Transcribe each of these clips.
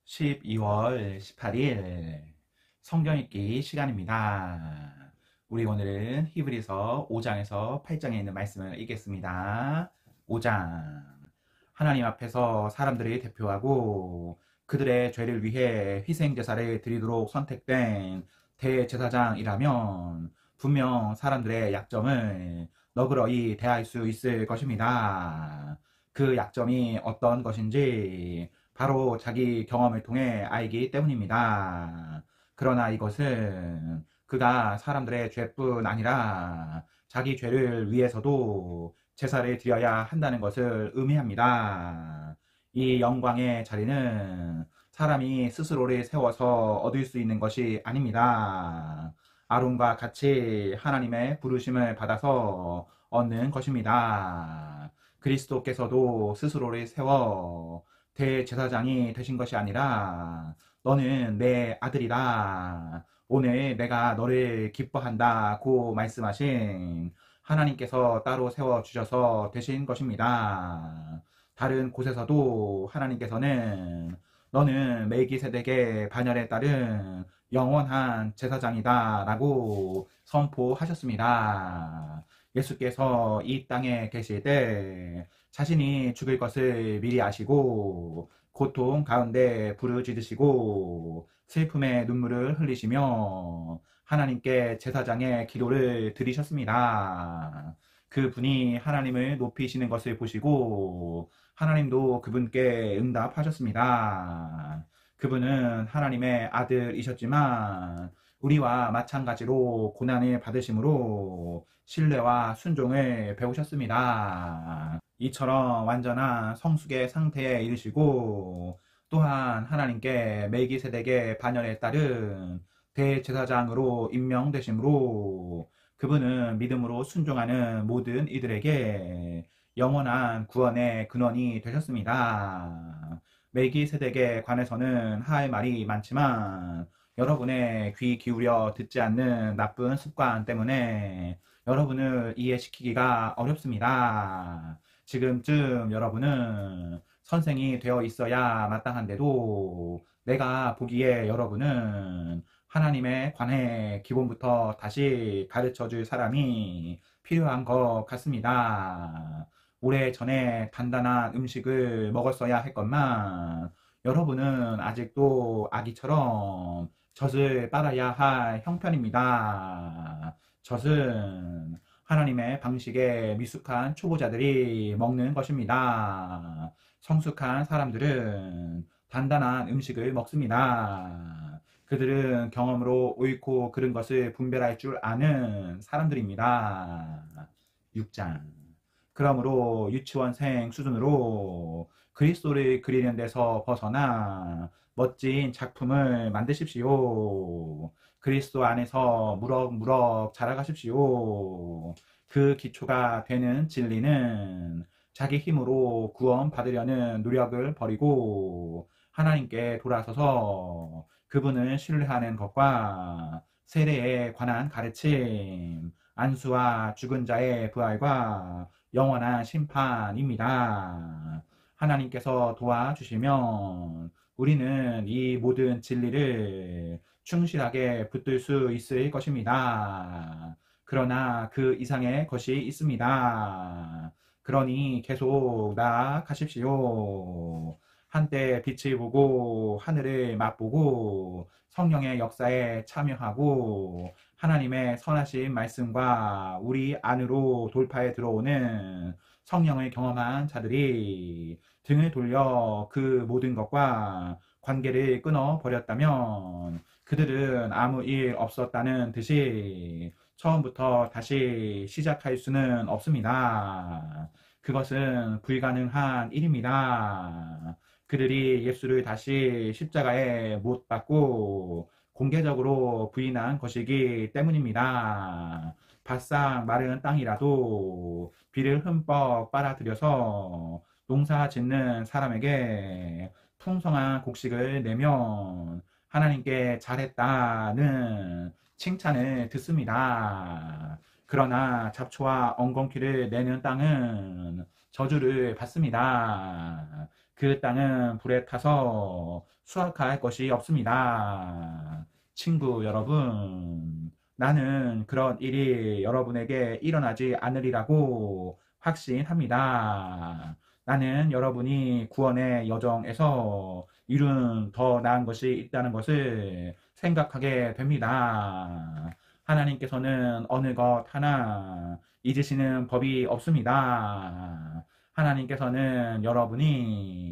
12월 18일 성경 읽기 시간입니다. 우리 오늘은 히브리서 5장에서 8장에 있는 말씀을 읽겠습니다. 5장. 하나님 앞에서 사람들이 대표하고 그들의 죄를 위해 희생제사를 드리도록 선택된 대제사장이라면 분명 사람들의 약점을 너그러이 대할 수 있을 것입니다. 그 약점이 어떤 것인지 바로 자기 경험을 통해 알기 때문입니다. 그러나 이것은 그가 사람들의 죄뿐 아니라 자기 죄를 위해서도 제사를 드려야 한다는 것을 의미합니다. 이 영광의 자리는 사람이 스스로를 세워서 얻을 수 있는 것이 아닙니다. 아론과 같이 하나님의 부르심을 받아서 얻는 것입니다. 그리스도께서도 스스로를 세워 대제사장이 되신 것이 아니라 너는 내 아들이다. 오늘 내가 너를 기뻐한다고 말씀하신 하나님께서 따로 세워주셔서 되신 것입니다. 다른 곳에서도 하나님께서는 너는 멜기세덱의 반열에 따른 영원한 제사장이다 라고 선포하셨습니다. 예수께서 이 땅에 계실 때 자신이 죽을 것을 미리 아시고 고통 가운데 부르짖으시고 슬픔의 눈물을 흘리시며 하나님께 제사장의 기도를 드리셨습니다. 그분이 하나님을 높이시는 것을 보시고 하나님도 그분께 응답하셨습니다. 그분은 하나님의 아들이셨지만 우리와 마찬가지로 고난을 받으심으로 신뢰와 순종을 배우셨습니다. 이처럼 완전한 성숙의 상태에 이르시고 또한 하나님께 멜기세덱의 반열에 따른 대제사장으로 임명되심으로 그분은 믿음으로 순종하는 모든 이들에게 영원한 구원의 근원이 되셨습니다. 멜기세덱에 관해서는 할 말이 많지만 여러분의 귀 기울여 듣지 않는 나쁜 습관 때문에 여러분을 이해시키기가 어렵습니다. 지금쯤 여러분은 선생이 되어 있어야 마땅한데도 내가 보기에 여러분은 하나님에 관해 기본부터 다시 가르쳐 줄 사람이 필요한 것 같습니다. 오래전에 단단한 음식을 먹었어야 했건만 여러분은 아직도 아기처럼 젖을 빨아야 할 형편입니다. 젖은 하나님의 방식에 미숙한 초보자들이 먹는 것입니다. 성숙한 사람들은 단단한 음식을 먹습니다. 그들은 경험으로 옳고 그른 것을 분별할 줄 아는 사람들입니다. 6장. 그러므로 유치원생 수준으로 그리스도를 그리는 데서 벗어나 멋진 작품을 만드십시오. 그리스도 안에서 무럭무럭 자라가십시오. 그 기초가 되는 진리는 자기 힘으로 구원받으려는 노력을 버리고 하나님께 돌아서서 그분을 신뢰하는 것과 세례에 관한 가르침, 안수와 죽은 자의 부활과 영원한 심판입니다. 하나님께서 도와주시면 우리는 이 모든 진리를 충실하게 붙들 수 있을 것입니다. 그러나 그 이상의 것이 있습니다. 그러니 계속 나아가십시오. 한때 빛을 보고 하늘을 맛보고 성령의 역사에 참여하고 하나님의 선하신 말씀과 우리 안으로 돌파해 들어오는 성령을 경험한 자들이 등을 돌려 그 모든 것과 관계를 끊어 버렸다면 그들은 아무 일 없었다는 듯이 처음부터 다시 시작할 수는 없습니다. 그것은 불가능한 일입니다. 그들이 예수를 다시 십자가에 못 박고 공개적으로 부인한 것이기 때문입니다. 바싹 마른 땅이라도 비를 흠뻑 빨아들여서 농사 짓는 사람에게 풍성한 곡식을 내면 하나님께 잘했다는 칭찬을 듣습니다. 그러나 잡초와 엉겅퀴를 내는 땅은 저주를 받습니다. 그 땅은 불에 타서 수확할 것이 없습니다. 친구 여러분, 나는 그런 일이 여러분에게 일어나지 않으리라고 확신합니다. 나는 여러분이 구원의 여정에서 이룬 더 나은 것이 있다는 것을 생각하게 됩니다. 하나님께서는 어느 것 하나 잊으시는 법이 없습니다. 하나님께서는 여러분이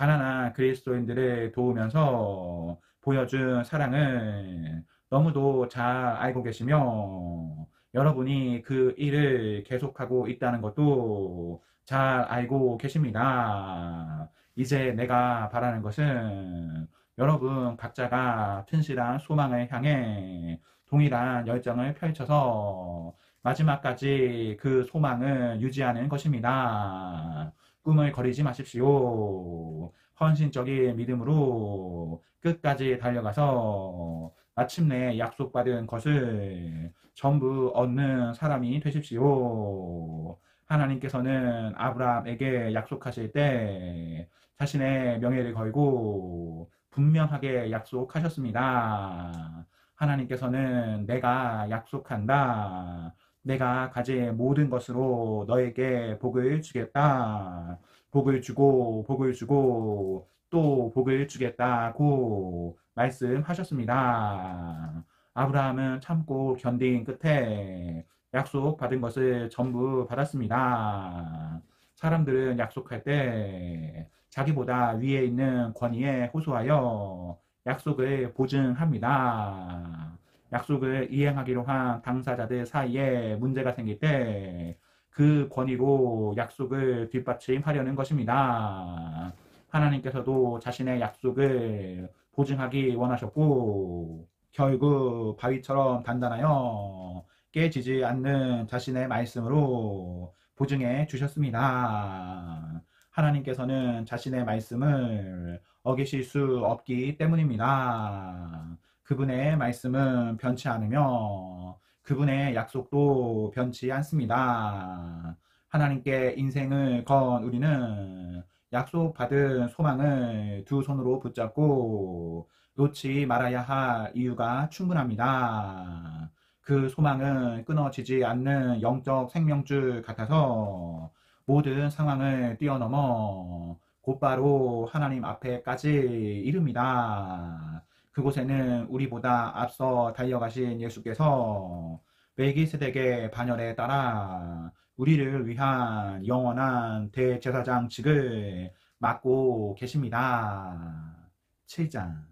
가난한 그리스도인들을 도우면서 보여준 사랑을 너무도 잘 알고 계시며 여러분이 그 일을 계속하고 있다는 것도 잘 알고 계십니다. 이제 내가 바라는 것은 여러분 각자가 튼실한 소망을 향해 동일한 열정을 펼쳐서 마지막까지 그 소망을 유지하는 것입니다. 꿈을 거리지 마십시오. 헌신적인 믿음으로 끝까지 달려가서 마침내 약속받은 것을 전부 얻는 사람이 되십시오. 하나님께서는 아브라함에게 약속하실 때 자신의 명예를 걸고 분명하게 약속하셨습니다. 하나님께서는 내가 약속한다. 내가 가진 모든 것으로 너에게 복을 주겠다. 복을 주고 복을 주고 또 복을 주겠다고 말씀하셨습니다. 아브라함은 참고 견딘 끝에 약속받은 것을 전부 받았습니다. 사람들은 약속할 때 자기보다 위에 있는 권위에 호소하여 약속을 보증합니다. 약속을 이행하기로 한 당사자들 사이에 문제가 생길 때 그 권위로 약속을 뒷받침하려는 것입니다. 하나님께서도 자신의 약속을 보증하기 원하셨고 결국 바위처럼 단단하여 깨지지 않는 자신의 말씀으로 보증해 주셨습니다. 하나님께서는 자신의 말씀을 어기실 수 없기 때문입니다. 그분의 말씀은 변치 않으며 그분의 약속도 변치 않습니다. 하나님께 인생을 건 우리는 약속받은 소망을 두 손으로 붙잡고 놓지 말아야 할 이유가 충분합니다. 그 소망은 끊어지지 않는 영적 생명줄 같아서 모든 상황을 뛰어넘어 곧바로 하나님 앞에까지 이릅니다. 그곳에는 우리보다 앞서 달려가신 예수께서 멜기세덱의 반열에 따라 우리를 위한 영원한 대제사장직을 맡고 계십니다. 7장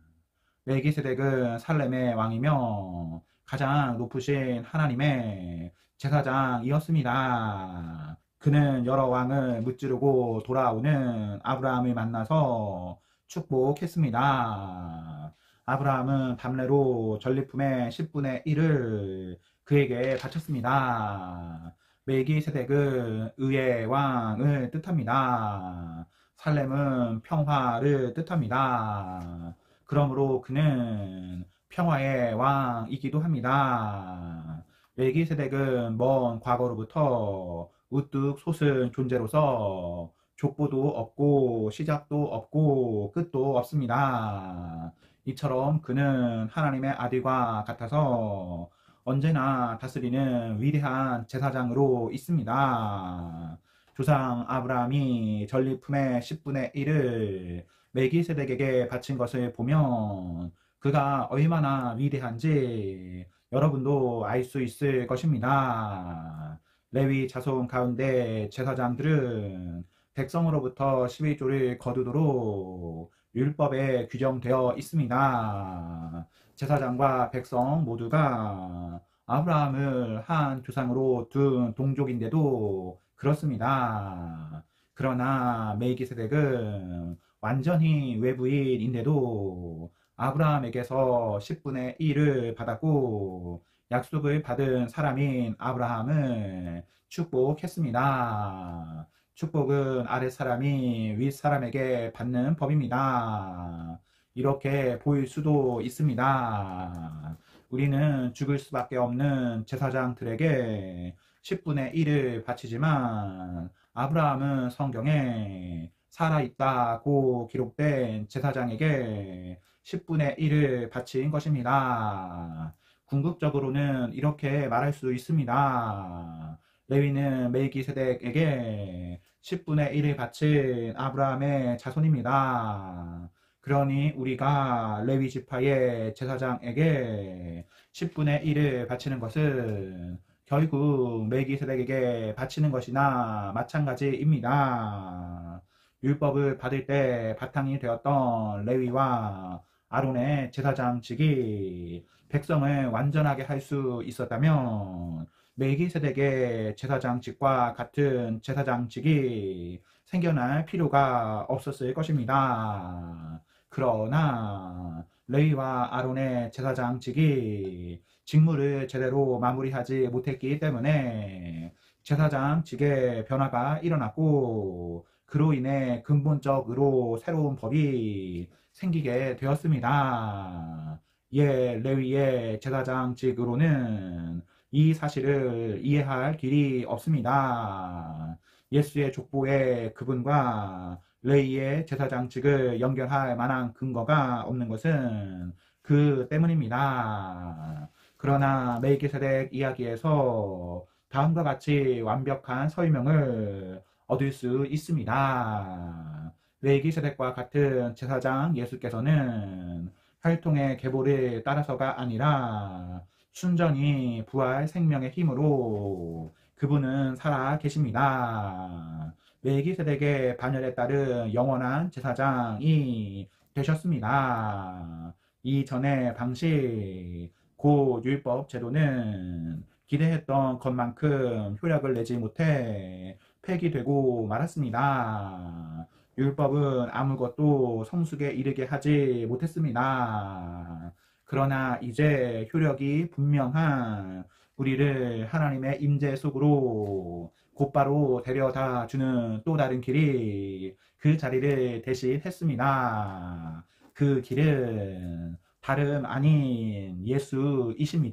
멜기세덱은 살렘의 왕이며 가장 높으신 하나님의 제사장이었습니다. 그는 여러 왕을 무찌르고 돌아오는 아브라함을 만나서 축복했습니다. 아브라함은 담례로 전리품의 10분의 1을 그에게 바쳤습니다. 멜기세덱은 의의 왕을 뜻합니다. 살렘은 평화를 뜻합니다. 그러므로 그는 평화의 왕이기도 합니다. 멜기세덱은 먼 과거로부터 우뚝 솟은 존재로서 족보도 없고 시작도 없고 끝도 없습니다. 이처럼 그는 하나님의 아들과 같아서 언제나 다스리는 위대한 제사장으로 있습니다. 조상 아브라함이 전리품의 10분의 1을 멜기세덱에게 바친 것을 보면 그가 얼마나 위대한지 여러분도 알 수 있을 것입니다. 레위 자손 가운데 제사장들은 백성으로부터 11조를 거두도록 율법에 규정되어 있습니다. 제사장과 백성 모두가 아브라함을 한 조상으로 둔 동족인데도 그렇습니다. 그러나 멜기세덱은 완전히 외부인인데도 아브라함에게서 10분의 1을 받았고 약속을 받은 사람인 아브라함을 축복했습니다. 축복은 아랫 사람이 윗 사람에게 받는 법입니다. 이렇게 보일 수도 있습니다. 우리는 죽을 수밖에 없는 제사장들에게 10분의 1을 바치지만 아브라함은 성경에 살아있다고 기록된 제사장에게 10분의 1을 바친 것입니다. 궁극적으로는 이렇게 말할 수 있습니다. 레위는 멜기세덱에게 10분의 1을 바친 아브라함의 자손입니다. 그러니 우리가 레위 지파의 제사장에게 10분의 1을 바치는 것은 결국 멜기세덱에게 바치는 것이나 마찬가지입니다. 율법을 받을 때 바탕이 되었던 레위와 아론의 제사장직이 백성을 완전하게 할 수 있었다면 멜기세덱의 제사장직과 같은 제사장직이 생겨날 필요가 없었을 것입니다. 그러나 레위와 아론의 제사장직이 직무를 제대로 마무리하지 못했기 때문에 제사장직의 변화가 일어났고 그로 인해 근본적으로 새로운 법이 생기게 되었습니다. 레위의 제사장직으로는 이 사실을 이해할 길이 없습니다. 예수의 족보에 그분과 레위의 제사장직을 연결할 만한 근거가 없는 것은 그 때문입니다. 그러나 멜기세덱 이야기에서 다음과 같이 완벽한 설명을 얻을 수 있습니다. 멜기세덱과 같은 제사장 예수께서는 혈통의 계보를 따라서가 아니라 순전히 부활 생명의 힘으로 그분은 살아 계십니다. 멜기세덱의 반열에 따른 영원한 제사장이 되셨습니다. 이전의 방식, 곧 율법 제도는 기대했던 것만큼 효력을 내지 못해 폐기되고 말았습니다. 율법은 아무것도 성숙에 이르게 하지 못했습니다. 그러나 이제 효력이 분명한 우리를 하나님의 임재 속으로 곧바로 데려다 주는 또 다른 길이 그 자리를 대신했습니다. 그 길은 다름 아닌 예수이십니다.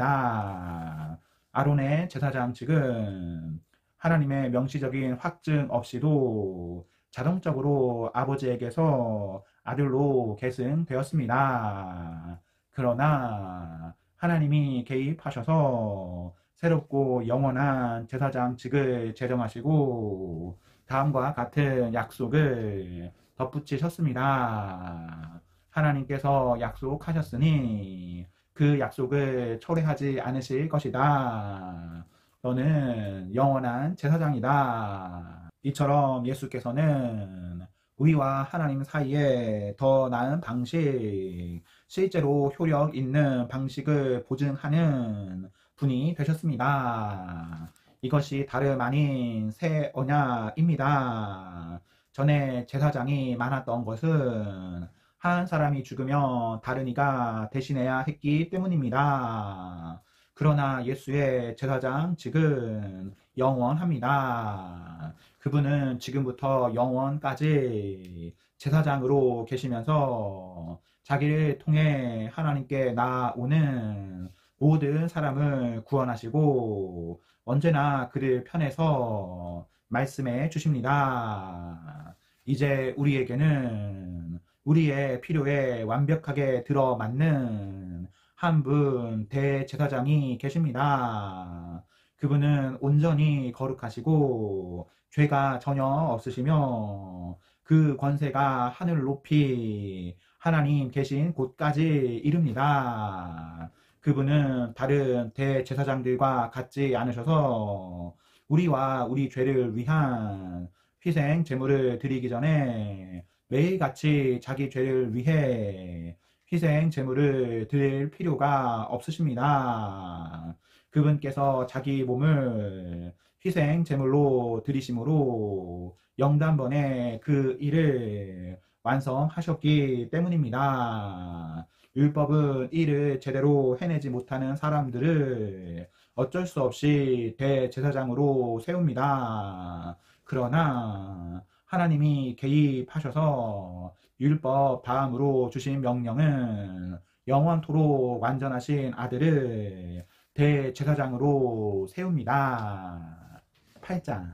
아론의 제사장직은 하나님의 명시적인 확증 없이도 자동적으로 아버지에게서 아들로 계승되었습니다. 그러나 하나님이 개입하셔서 새롭고 영원한 제사장직을 제정하시고 다음과 같은 약속을 덧붙이셨습니다. 하나님께서 약속하셨으니 그 약속을 철회하지 않으실 것이다. 너는 영원한 제사장이다. 이처럼 예수께서는 우리와 하나님 사이에 더 나은 방식, 실제로 효력 있는 방식을 보증하는 분이 되셨습니다. 이것이 다름 아닌 새 언약입니다. 전에 제사장이 많았던 것은 한 사람이 죽으면 다른 이가 대신해야 했기 때문입니다. 그러나 예수의 제사장직은 영원합니다. 그분은 지금부터 영원까지 제사장으로 계시면서 자기를 통해 하나님께 나아오는 모든 사람을 구원하시고 언제나 그들 편에서 말씀해 주십니다. 이제 우리에게는 우리의 필요에 완벽하게 들어맞는 한 분 대제사장이 계십니다. 그분은 온전히 거룩하시고 죄가 전혀 없으시며 그 권세가 하늘 높이 하나님 계신 곳까지 이릅니다. 그분은 다른 대제사장들과 같지 않으셔서 우리와 우리 죄를 위한 희생 제물을 드리기 전에 매일같이 자기 죄를 위해 희생 제물을 드릴 필요가 없으십니다. 그분께서 자기 몸을 희생 제물로 드리심으로 영단번에 그 일을 완성하셨기 때문입니다. 율법은 일을 제대로 해내지 못하는 사람들을 어쩔 수 없이 대제사장으로 세웁니다. 그러나 하나님이 개입하셔서 율법 다음으로 주신 명령은 영원토록 완전하신 아들을 대제사장으로 세웁니다. 8장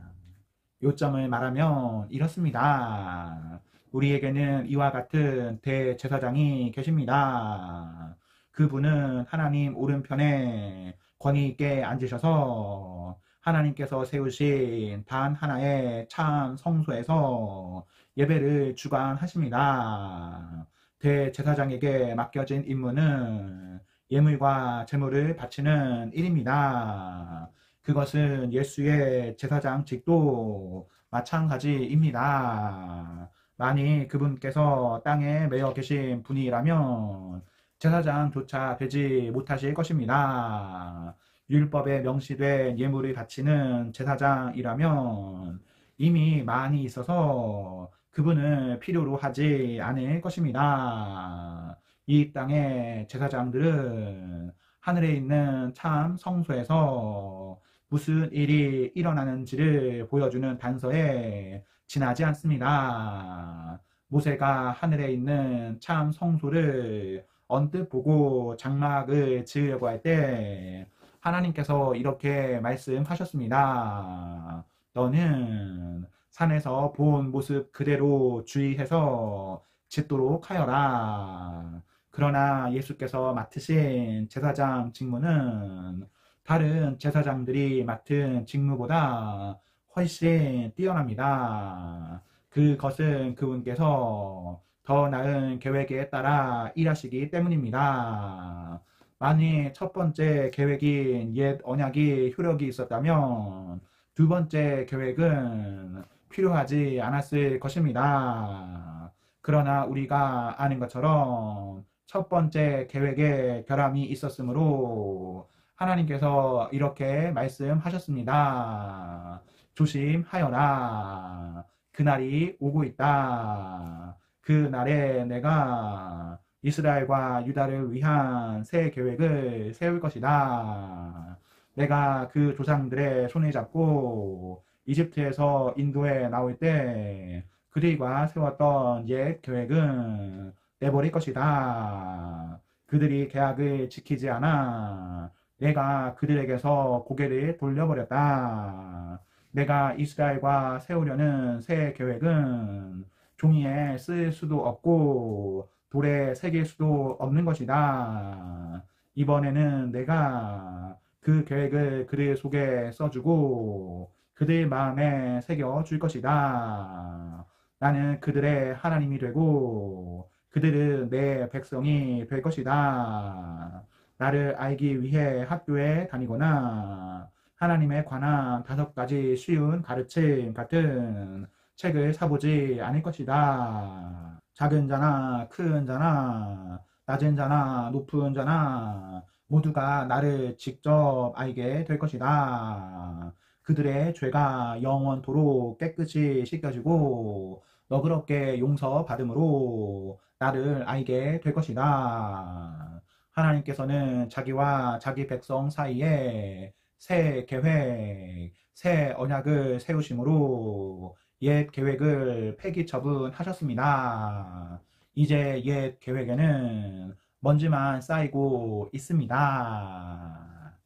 요점을 말하면 이렇습니다. 우리에게는 이와 같은 대제사장이 계십니다. 그분은 하나님 오른편에 권위 있게 앉으셔서 하나님께서 세우신 단 하나의 참 성소에서 예배를 주관하십니다. 대제사장에게 맡겨진 임무는 예물과 제물을 바치는 일입니다. 그것은 예수의 제사장직도 마찬가지입니다. 만일 그분께서 땅에 매여 계신 분이라면 제사장조차 되지 못하실 것입니다. 율법에 명시된 예물을 바치는 제사장이라면 이미 많이 있어서 그분을 필요로 하지 않을 것입니다. 이 땅의 제사장들은 하늘에 있는 참 성소에서 무슨 일이 일어나는지를 보여주는 단서에 지나지 않습니다. 모세가 하늘에 있는 참 성소를 언뜻 보고 장막을 지으려고 할 때 하나님께서 이렇게 말씀하셨습니다. 너는 산에서 본 모습 그대로 주의해서 짓도록 하여라. 그러나 예수께서 맡으신 제사장 직무는 다른 제사장들이 맡은 직무보다 훨씬 뛰어납니다. 그것은 그분께서 더 나은 계획에 따라 일하시기 때문입니다. 만일 첫 번째 계획인 옛 언약이 효력이 있었다면 두 번째 계획은 필요하지 않았을 것입니다. 그러나 우리가 아는 것처럼 첫 번째 계획에 결함이 있었으므로 하나님께서 이렇게 말씀하셨습니다. 조심하여라. 그날이 오고 있다. 그날에 내가 이스라엘과 유다를 위한 새 계획을 세울 것이다. 내가 그 조상들의 손을 잡고 이집트에서 인도에 나올 때 그들과 세웠던 옛 계획은 내버릴 것이다. 그들이 계약을 지키지 않아 내가 그들에게서 고개를 돌려버렸다. 내가 이스라엘과 세우려는 새 계획은 종이에 쓸 수도 없고 돌에 새길 수도 없는 것이다. 이번에는 내가 그 계획을 그들 속에 써주고 그들 마음에 새겨줄 것이다. 나는 그들의 하나님이 되고 그들은 내 백성이 될 것이다. 나를 알기 위해 학교에 다니거나 하나님에 관한 5가지 쉬운 가르침 같은 책을 사보지 않을 것이다. 작은 자나 큰 자나 낮은 자나 높은 자나 모두가 나를 직접 알게 될 것이다. 그들의 죄가 영원토록 깨끗이 씻겨지고 너그럽게 용서받음으로 나를 알게 될 것이다. 하나님께서는 자기와 자기 백성 사이에 새 계획, 새 언약을 세우심으로 옛 계획을 폐기 처분하셨습니다. 이제 옛 계획에는 먼지만 쌓이고 있습니다.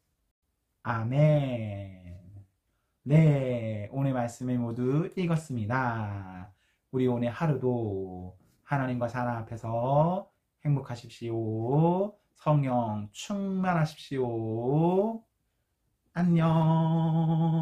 아멘. 네, 오늘 말씀을 모두 읽었습니다. 우리 오늘 하루도 하나님과 사람 앞에서 행복하십시오. 성령 충만하십시오. 안녕.